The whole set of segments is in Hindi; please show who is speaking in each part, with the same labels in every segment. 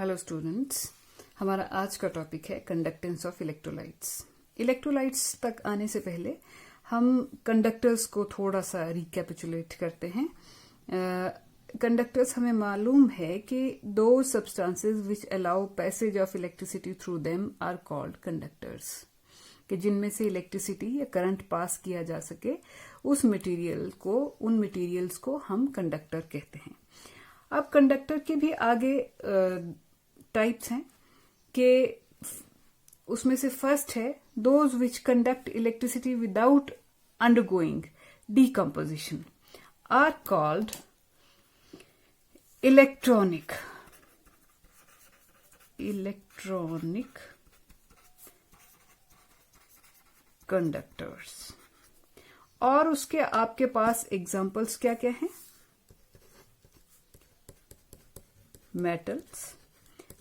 Speaker 1: हेलो स्टूडेंट्स, हमारा आज का टॉपिक है कंडक्टेंस ऑफ इलेक्ट्रोलाइट्स। इलेक्ट्रोलाइट्स तक आने से पहले हम कंडक्टर्स को थोड़ा सा रिकैपिचुलेट करते हैं। कंडक्टर्स हमें मालूम है कि दो substances which allow passage of electricity through them are called conductors, कि जिनमें से इलेक्ट्रिसिटी या करंट पास किया जा सके उन मटेरियल्स को हम कंडक्टर कहते हैं। अब कंडक्टर के भी आगे टाइप्स हैं कि उसमें से फर्स्ट है those which conduct electricity without undergoing decomposition are called electronic conductors. और उसके आपके पास एग्जांपल्स क्या क्या हैं?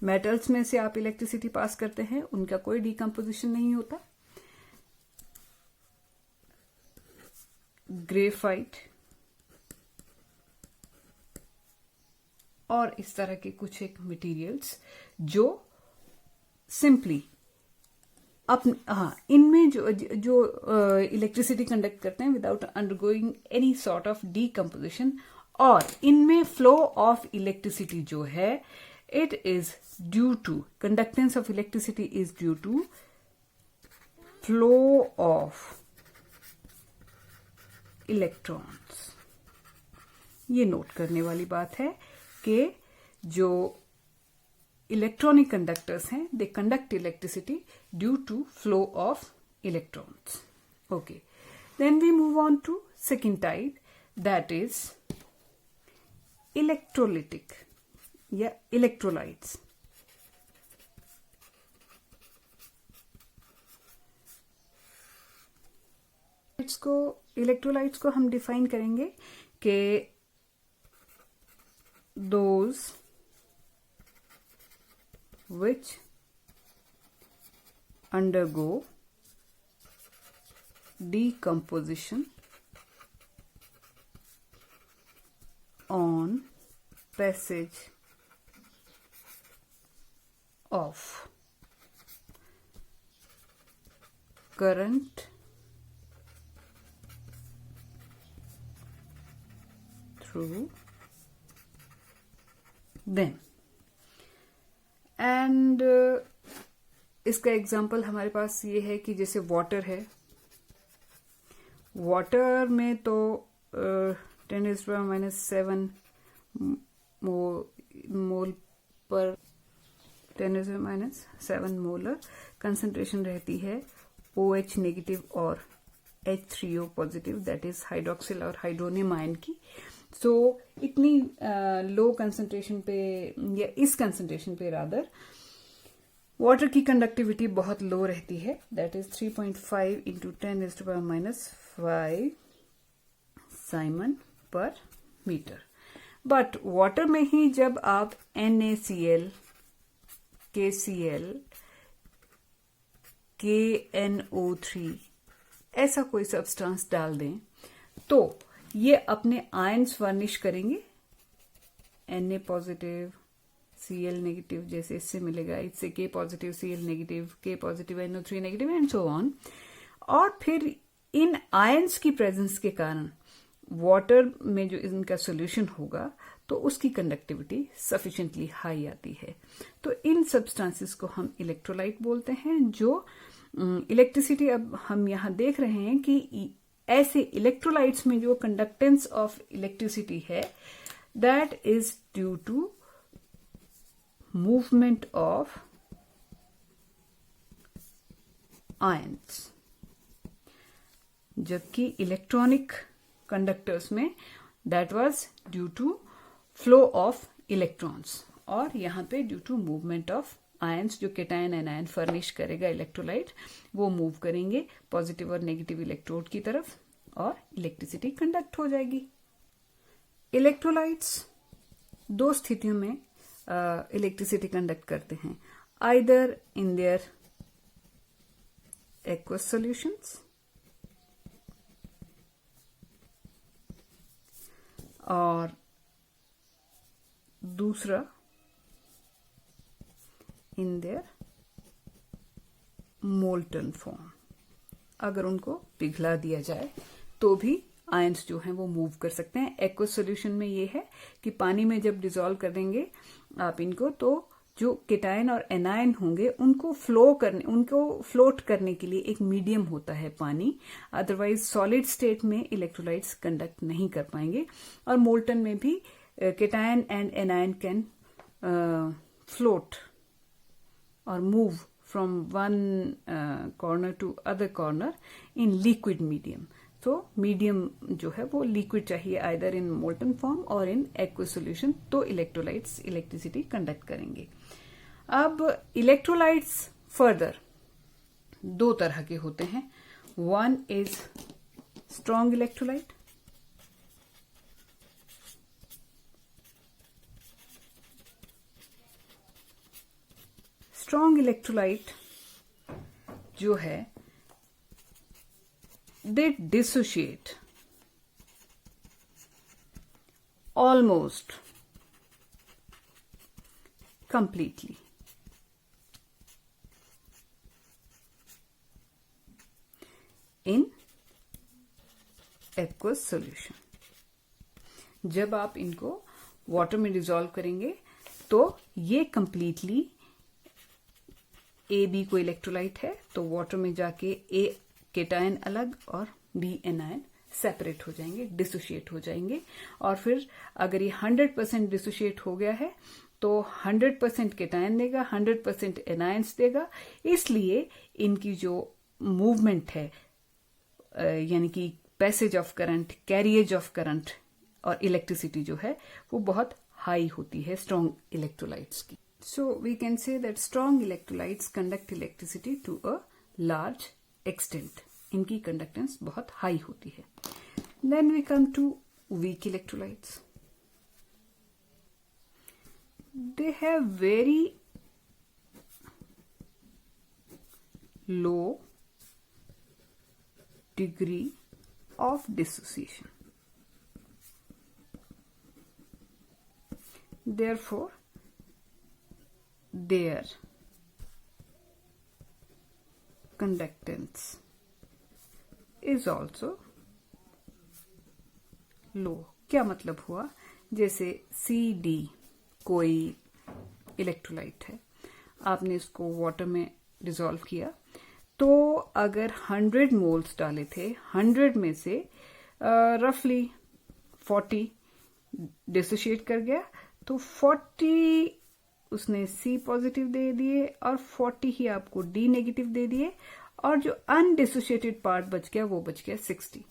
Speaker 1: मेटल्स में से आप इलेक्ट्रिसिटी पास करते हैं, उनका कोई डीकम्पोजिशन नहीं होता। ग्रेफाइट और इस तरह के कुछ एक मटेरियल्स जो सिंपली इनमें जो इलेक्ट्रिसिटी कंडक्ट करते हैं without undergoing any sort of decomposition, और इनमें फ्लो ऑफ इलेक्ट्रिसिटी जो है it is due to conductance of electricity is due to flow of electrons. ये नोट करने वाली बात है कि जो इलेक्ट्रॉनिक कंडक्टर्स हैं they conduct electricity due to flow of electrons. Okay, then we move on to second type, that is electrolytic या इलेक्ट्रोलाइट्स। इलेक्ट्रोलाइट्स को हम डिफाइन करेंगे कि those which undergo decomposition on passage of current through them। And इसका एग्जाम्पल हमारे पास ये है कि जैसे वाटर है, वाटर में तो 10⁻⁷ मोल पर 10⁻⁷ मोलर कंसंट्रेशन रहती है OH नेगेटिव और H3O positive, that is hydroxyl और हाइड्रोनियम आयन की। सो इतनी लो कंसंट्रेशन पे या इस कंसंट्रेशन पे रादर वाटर की कंडक्टिविटी बहुत लो रहती है, दैट इज 3.5 × 10⁻⁵ साइमन पर मीटर। बट वाटर में ही जब आप NaCl, KCl, KNO3 ऐसा कोई सब्सटेंस डाल दें तो ये अपने आयन्स फर्निश करेंगे। Na पॉजिटिव Cl नेगेटिव जैसे इससे मिलेगा, इससे K positive Cl negative, K positive NO3 negative and so on. और फिर इन आयन्स की प्रेजेंस के कारण वाटर में जो इनका सॉल्यूशन होगा तो उसकी कंडक्टिविटी सफिशिएंटली हाई आती है। तो इन सब्सटेंसेस को हम इलेक्ट्रोलाइट बोलते हैं। जो इलेक्ट्रिसिटी अब हम यहां देख रहे हैं कि ऐसे इलेक्ट्रोलाइट्स में जो कंडक्टेंस ऑफ इलेक्ट्रिसिटी है that is due to movement of ions, जबकि इलेक्ट्रॉनिक कंडक्टर्स में that was due to flow of electrons, और यहां पे due to movement of ions. जो केटायन एनायन फर्निश करेगा इलेक्ट्रोलाइट, वो मूव करेंगे पॉजिटिव और नेगेटिव इलेक्ट्रोड की तरफ और इलेक्ट्रिसिटी कंडक्ट हो जाएगी। इलेक्ट्रोलाइट्स दो स्थितियों में इलेक्ट्रिसिटी कंडक्ट करते हैं, either in their aqueous solutions और दूसरा इन देयर मोल्टन फॉर्म। अगर उनको पिघला दिया जाए तो भी आयंस जो हैं वो मूव कर सकते हैं। एक्वस सॉल्यूशन में ये है कि पानी में जब डिसॉल्व कर देंगे आप इनको, तो जो केटायन और एनायन होंगे उनको फ्लोट करने के लिए एक मीडियम होता है पानी। अदरवाइज सॉलिड स्टेट में इलेक्ट्रोलाइट्स कंडक्ट नहीं कर पाएंगे। और मोल्टन में भी cation and anion can float और move from one corner to other corner in liquid medium. तो मीडियम जो है वो लिक्विड चाहिए, आइदर इन मोल्टन फॉर्म और इन एक्वस सॉल्यूशन, तो इलेक्ट्रोलाइट्स इलेक्ट्रिसिटी कंडक्ट करेंगे। अब इलेक्ट्रोलाइट्स फर्दर दो तरह के होते हैं। One is strong electrolyte, strong electrolyte जो है they dissociate almost completely in aqueous solution। जब आप इनको वाटर में डिसॉल्व करेंगे तो ये कंप्लीटली ए बी को इलेक्ट्रोलाइट है, तो वाटर में जाके ए केटायन अलग और बी एनायन सेपरेट हो जाएंगे, डिसोशिएट हो जाएंगे। और फिर अगर ये 100% डिसोशिएट हो गया है तो 100% केटायन देगा, 100% एनायंस देगा। इसलिए इनकी जो मूवमेंट है यानी कि passage of current, carriage of current और इलेक्ट्रिसिटी जो है वो बहुत हाई होती है स्ट्रॉन्ग इलेक्ट्रोलाइट्स की। So we can say that strong electrolytes conduct electricity to a large extent. इनकी कंडक्टेंस बहुत हाई होती है। Then we come to weak electrolytes. They have very low degree of dissociation, therefore their conductance is also low। क्या मतलब हुआ, जैसे CD कोई इलेक्ट्रोलाइट है, आपने इसको वाटर में डिसॉल्व किया, तो अगर 100 मोल्स डाले थे, 100 में से रफली 40 डिसोशिएट कर गया, तो 40 उसने C पॉजिटिव दे दिए और 40 ही आपको D नेगेटिव दे दिए, और जो अनडिसोशिएटेड पार्ट बच गया वो बच गया 60।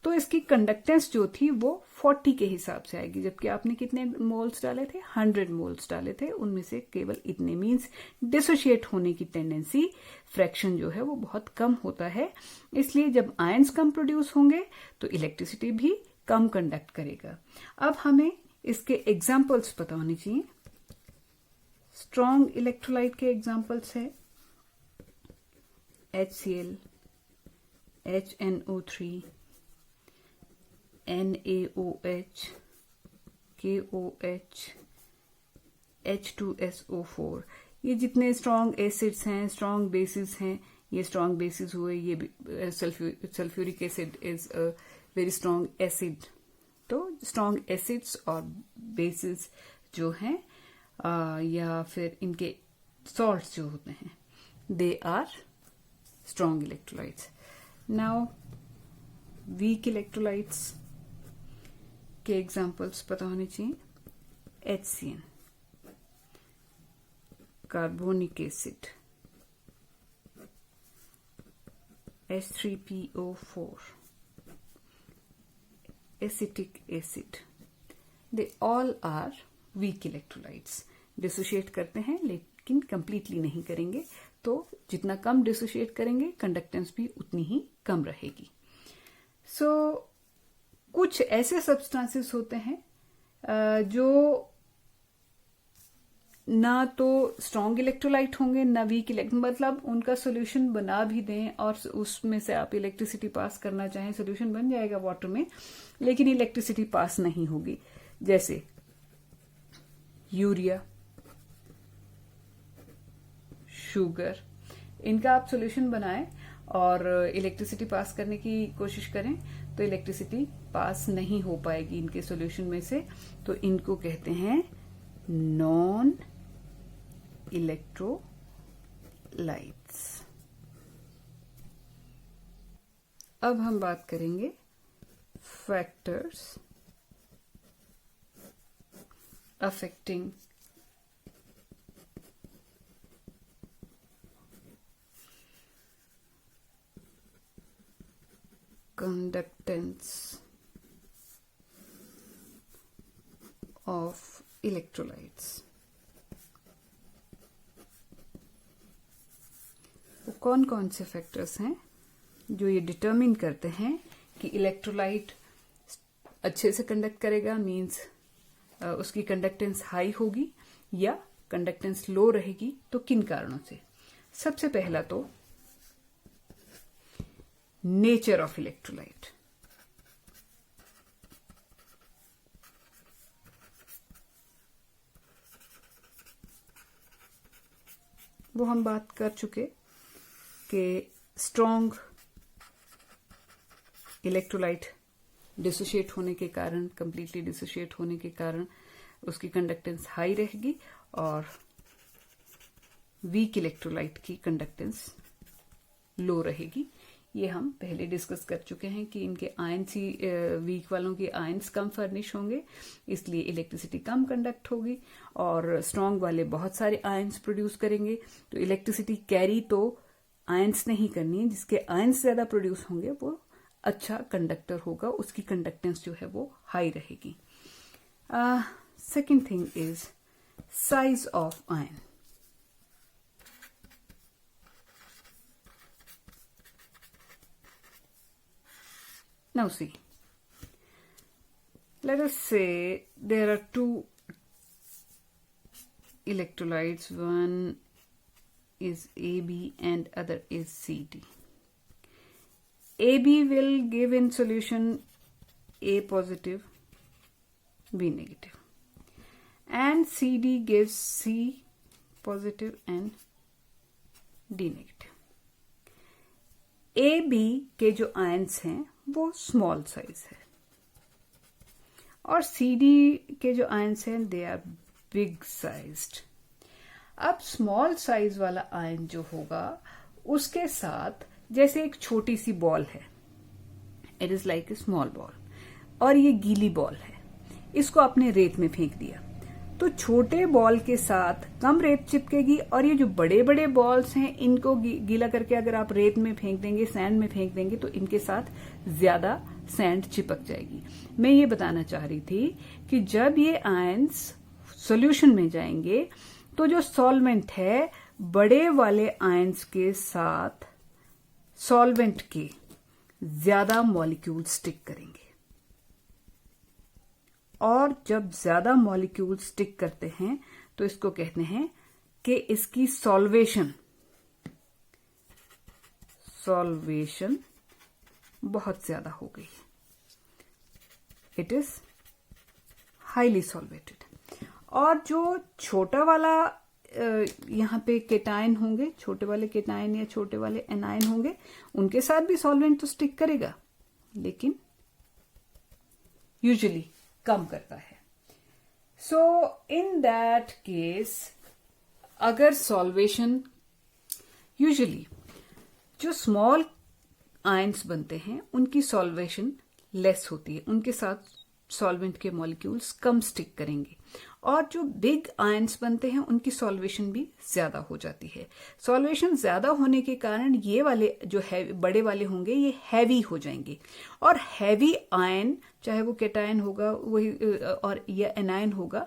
Speaker 1: तो इसकी कंडक्टेंस जो थी वो 40 के हिसाब से आएगी, जबकि आपने कितने मोल्स डाले थे, 100 मोल्स डाले थे, उनमें से केवल इतने, मीन्स डिसोशिएट होने की टेंडेंसी फ्रैक्शन जो है वो बहुत कम होता है। इसलिए जब आयंस कम प्रोड्यूस होंगे तो इलेक्ट्रिसिटी भी कम कंडक्ट करेगा। अब हमें इसके एग्जाम्पल्स पता होने चाहिए। स्ट्रॉन्ग इलेक्ट्रोलाइट के एग्जाम्पल्स है HCl, HNO3, NaOH, KOH, H2SO4। ये जितने स्ट्रॉन्ग एसिड्स हैं, स्ट्रॉन्ग बेसिस हैं, ये स्ट्रॉन्ग बेसिस हुए। ये sulphuric acid is a very strong acid. तो स्ट्रॉन्ग एसिड्स और बेसिस जो हैं या फिर इनके सॉल्ट्स जो होते हैं, they are strong electrolytes. Now weak electrolytes के एग्जाम्पल्स पता होने चाहिए। HCN, carbonic acid, H3PO4, acetic acid, they all are weak electrolytes. Dissociate करते हैं लेकिन कंप्लीटली नहीं करेंगे, तो जितना कम डिसोशिएट करेंगे कंडक्टेंस भी उतनी ही कम रहेगी। सो कुछ ऐसे सब्सटेंसेस होते हैं जो ना तो स्ट्रॉन्ग इलेक्ट्रोलाइट होंगे ना वीक मतलब उनका सोल्यूशन बना भी दें और उसमें से आप इलेक्ट्रिसिटी पास करना चाहें, सोल्यूशन बन जाएगा वाटर में, लेकिन इलेक्ट्रिसिटी पास नहीं होगी। जैसे यूरिया, शुगर, इनका आप सॉल्यूशन बनाएं और इलेक्ट्रिसिटी पास करने की कोशिश करें तो इलेक्ट्रिसिटी पास नहीं हो पाएगी इनके सॉल्यूशन में से, तो इनको कहते हैं नॉन इलेक्ट्रोलाइट्स। अब हम बात करेंगे factors affecting conductance of electrolytes। वो कौन कौन से फैक्टर्स हैं जो ये डिटरमिन करते हैं कि इलेक्ट्रोलाइट अच्छे से कंडक्ट करेगा, मींस उसकी कंडक्टेंस हाई होगी या कंडक्टेंस लो रहेगी, तो किन कारणों से? सबसे पहला तो नेचर ऑफ इलेक्ट्रोलाइट। वो हम बात कर चुके कि स्ट्रॉन्ग इलेक्ट्रोलाइट डिसोशिएट होने के कारण, कंप्लीटली डिसोशिएट होने के कारण उसकी कंडक्टेंस हाई रहेगी और वीक इलेक्ट्रोलाइट की कंडक्टेंस लो रहेगी। ये हम पहले डिस्कस कर चुके हैं कि इनके आयंस ही, वीक वालों के आयंस कम फर्निश होंगे, इसलिए इलेक्ट्रिसिटी कम कंडक्ट होगी, और स्ट्रॉन्ग वाले बहुत सारे आयंस प्रोड्यूस करेंगे। तो इलेक्ट्रिसिटी कैरी तो आयंस नहीं करनी है, जिसके आयंस ज्यादा प्रोड्यूस होंगे वो अच्छा कंडक्टर होगा, उसकी कंडक्टेंस जो है वो हाई रहेगी। Second thing is size of ion. Now see, let us say there are two electrolytes, one is AB and other is CD. AB will give in solution A positive, B negative, and CD gives C positive and D negative. AB के जो आयंस हैं वो स्मॉल साइज है और CD के जो आयंस हैं दे आर बिग साइज्ड। अब स्मॉल साइज वाला आयन जो होगा उसके साथ जैसे एक छोटी सी बॉल है, it is like a small ball, और ये गीली बॉल है, इसको आपने रेत में फेंक दिया तो छोटे बॉल के साथ कम रेत चिपकेगी, और ये जो बड़े बड़े बॉल्स हैं इनको गीला करके अगर आप रेत में फेंक देंगे, सैंड में फेंक देंगे, तो इनके साथ ज्यादा सैंड चिपक जाएगी। मैं ये बताना चाह रही थी कि जब ये आयंस सॉल्यूशन में जाएंगे तो जो सॉल्वेंट है बड़े वाले आयंस के साथ सॉल्वेंट के ज्यादा मॉलिक्यूल स्टिक करेंगे, और जब ज्यादा मॉलिक्यूल स्टिक करते हैं तो इसको कहते हैं कि इसकी सॉल्वेशन बहुत ज्यादा हो गई, इट इज हाईली सॉल्वेटेड। और जो छोटा वाला यहाँ पे केटायन होंगे, छोटे वाले केटायन या छोटे वाले एनायन होंगे, उनके साथ भी सॉल्वेंट तो स्टिक करेगा लेकिन यूजुअली कम करता है। सो इन दैट केस अगर सॉल्वेशन, यूजुअली जो स्मॉल आयंस बनते हैं उनकी सॉल्वेशन लेस होती है, उनके साथ सॉल्वेंट के मॉलिक्यूल्स कम स्टिक करेंगे, और जो बिग आयंस बनते हैं उनकी सॉल्वेशन भी ज्यादा हो जाती है। सॉल्वेशन ज्यादा होने के कारण ये वाले जो है बड़े वाले होंगे ये हैवी हो जाएंगे, और हैवी आयन चाहे वो केटायन होगा वही और या एनायन होगा,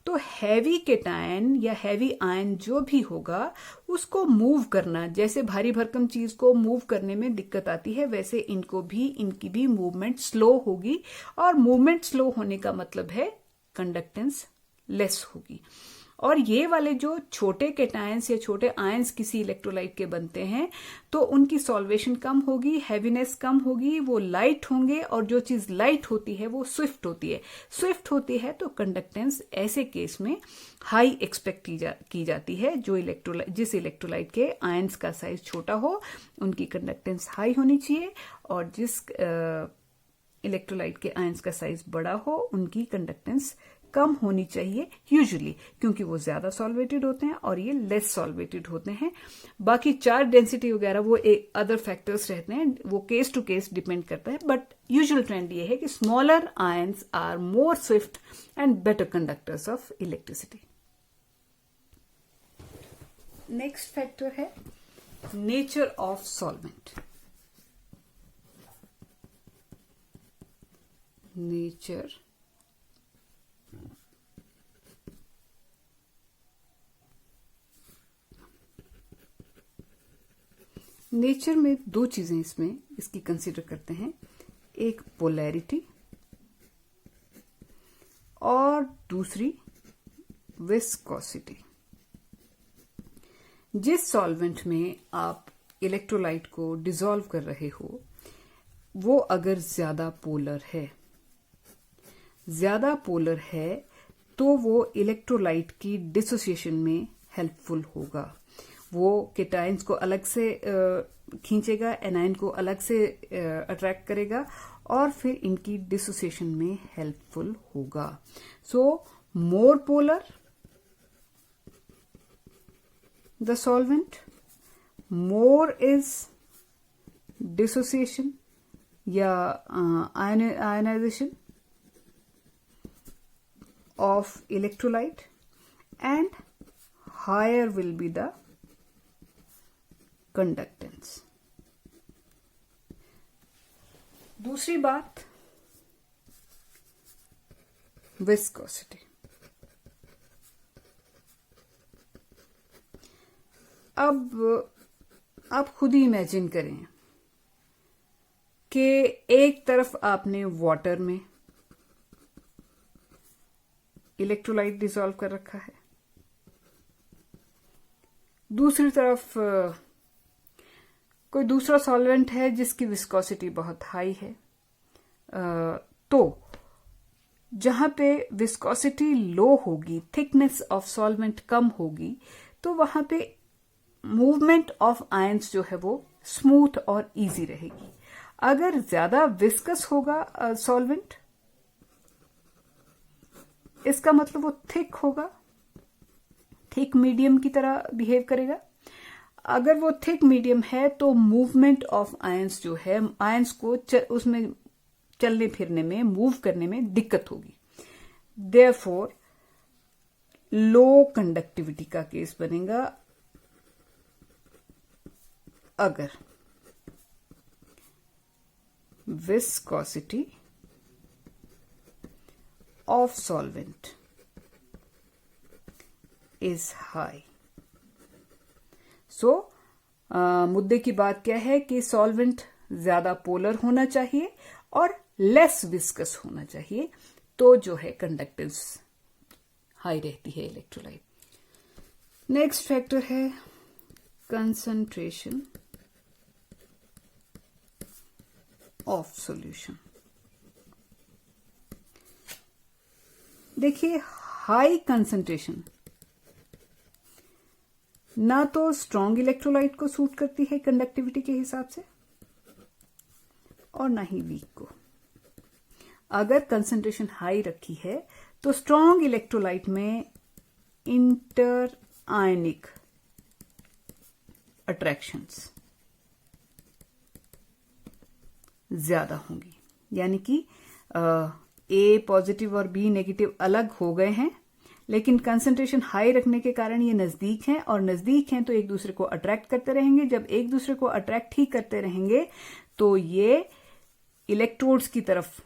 Speaker 1: तो हैवी केटायन या हैवी आयन जो भी होगा उसको मूव करना, जैसे भारी भरकम चीज को मूव करने में दिक्कत आती है, वैसे इनकी भी मूवमेंट स्लो होगी, और मूवमेंट स्लो होने का मतलब है कंडक्टेंस लेस होगी। और ये वाले जो छोटे कैटायंस या छोटे आयंस किसी इलेक्ट्रोलाइट के बनते हैं तो उनकी सॉल्वेशन कम होगी, हैवीनेस कम होगी, वो लाइट होंगे, और जो चीज लाइट होती है वो स्विफ्ट होती है। स्विफ्ट होती है तो कंडक्टेंस ऐसे केस में हाई एक्सपेक्ट की जाती है। जो जिस इलेक्ट्रोलाइट के आयंस का साइज छोटा हो उनकी कंडक्टेंस हाई होनी चाहिए, और जिस इलेक्ट्रोलाइट के आयंस का साइज बड़ा हो उनकी कंडक्टेंस कम होनी चाहिए यूजुअली, क्योंकि वो ज्यादा सॉल्वेटेड होते हैं और ये लेस सॉल्वेटेड होते हैं। बाकी चार्ज डेंसिटी वगैरह वो अदर फैक्टर्स रहते हैं, वो केस टू केस डिपेंड करता है, बट यूजुअल ट्रेंड ये है कि smaller ions are more swift and better conductors of electricity. Next factor है नेचर ऑफ सॉल्वेंट। नेचर में दो चीजें इसकी कंसीडर करते हैं, एक पोलैरिटी और दूसरी विस्कोसिटी। जिस सॉल्वेंट में आप इलेक्ट्रोलाइट को डिसॉल्व कर रहे हो वो अगर ज्यादा पोलर है तो वो इलेक्ट्रोलाइट की डिसोसिएशन में हेल्पफुल होगा। वो केटायंस को अलग से खींचेगा, एनायन को अलग से अट्रैक्ट करेगा और फिर इनकी डिसोसिएशन में हेल्पफुल होगा। So more polar the solvent, more is dissociation या ionisation of electrolyte, and higher will be the conductance. दूसरी बात viscosity। अब आप खुद ही इमेजिन करें कि एक तरफ आपने वाटर में इलेक्ट्रोलाइट डिसॉल्व कर रखा है, दूसरी तरफ कोई दूसरा सॉल्वेंट है जिसकी विस्कोसिटी बहुत हाई है। तो जहां पे विस्कोसिटी लो होगी, थिकनेस ऑफ सॉल्वेंट कम होगी, तो वहां पे मूवमेंट ऑफ आयंस जो है वो स्मूथ और इजी रहेगी। अगर ज्यादा विस्कस होगा सॉल्वेंट, इसका मतलब वो थिक होगा, थिक मीडियम की तरह बिहेव करेगा। अगर वो थिक मीडियम है तो मूवमेंट ऑफ आयंस जो है, आयंस को उसमें चलने फिरने में, मूव करने में दिक्कत होगी। देयरफॉर लो कंडक्टिविटी का केस बनेगा अगर viscosity of solvent is high. So मुद्दे की बात क्या है कि सॉल्वेंट ज्यादा पोलर होना चाहिए और लेस विस्कस होना चाहिए, तो जो है कंडक्टेंस हाई रहती है इलेक्ट्रोलाइट। नेक्स्ट फैक्टर है कंसंट्रेशन ऑफ सॉल्यूशन। देखिए, हाई कंसंट्रेशन ना तो स्ट्रॉन्ग इलेक्ट्रोलाइट को सूट करती है कंडक्टिविटी के हिसाब से और ना ही वीक को। अगर कंसंट्रेशन हाई रखी है तो स्ट्रॉन्ग इलेक्ट्रोलाइट में इंटर आयनिक अट्रैक्शंस ज्यादा होंगी, यानी कि ए पॉजिटिव और बी नेगेटिव अलग हो गए हैं, लेकिन कंसंट्रेशन हाई रखने के कारण ये नजदीक हैं, और नजदीक हैं तो एक दूसरे को अट्रैक्ट करते रहेंगे। जब एक दूसरे को अट्रैक्ट ही करते रहेंगे तो ये इलेक्ट्रोड्स की तरफ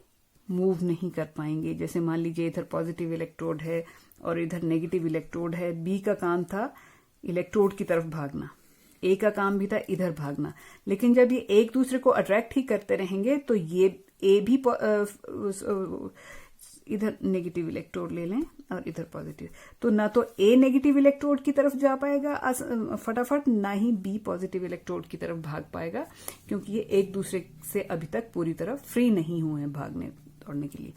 Speaker 1: मूव नहीं कर पाएंगे। जैसे मान लीजिए इधर पॉजिटिव इलेक्ट्रोड है और इधर नेगेटिव इलेक्ट्रोड है। बी का काम था इलेक्ट्रोड की तरफ भागना, ए का काम भी था इधर भागना, लेकिन जब ये एक दूसरे को अट्रैक्ट ही करते रहेंगे तो ये ए भी इधर नेगेटिव इलेक्ट्रोड ले लें और इधर पॉजिटिव, तो ना तो ए नेगेटिव इलेक्ट्रोड की तरफ जा पाएगा फटाफट, ना ही बी पॉजिटिव इलेक्ट्रोड की तरफ भाग पाएगा, क्योंकि ये एक दूसरे से अभी तक पूरी तरह फ्री नहीं हुए हैं भागने दौड़ने के लिए।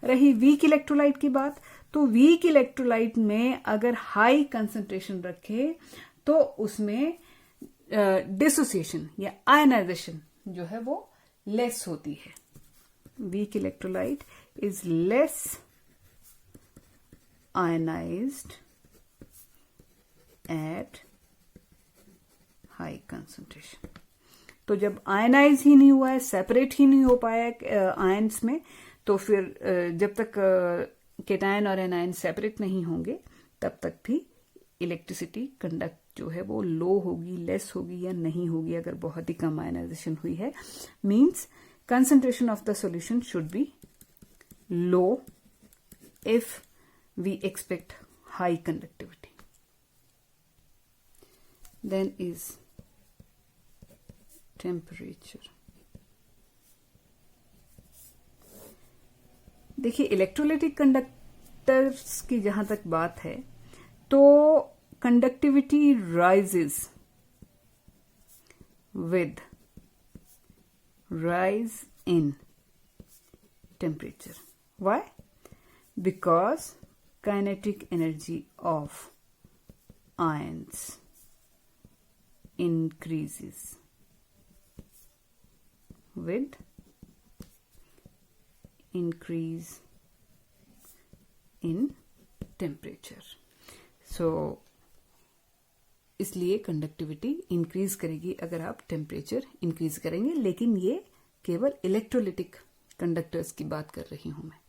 Speaker 1: रही वीक इलेक्ट्रोलाइट की बात, तो वीक इलेक्ट्रोलाइट में अगर हाई कंसंट्रेशन रखे तो उसमें डिसोसिएशन या आयनाइजेशन जो है वो लेस होती है। Weak electrolyte is less ionised at high concentration. तो जब आयनाइज ही नहीं हुआ है, सेपरेट ही नहीं हो पाया आयंस में, तो फिर जब तक केटायन और एनायन सेपरेट नहीं होंगे तब तक भी इलेक्ट्रिसिटी कंडक्ट जो है वो लो होगी, लेस होगी या नहीं होगी। अगर बहुत ही कम आयनाइजेशन हुई है, means concentration of the solution should be low if we expect high conductivity. Then is temperature. देखिए इलेक्ट्रोलाइटिक कंडक्टर्स की जहां तक बात है तो conductivity rises with rise in temperature. Why? Because kinetic energy of ions increases with increase in temperature. So इसलिए कंडक्टिविटी इंक्रीज करेगी अगर आप टेम्परेचर इंक्रीज करेंगे, लेकिन ये केवल इलेक्ट्रोलिटिक कंडक्टर्स की बात कर रही हूं मैं।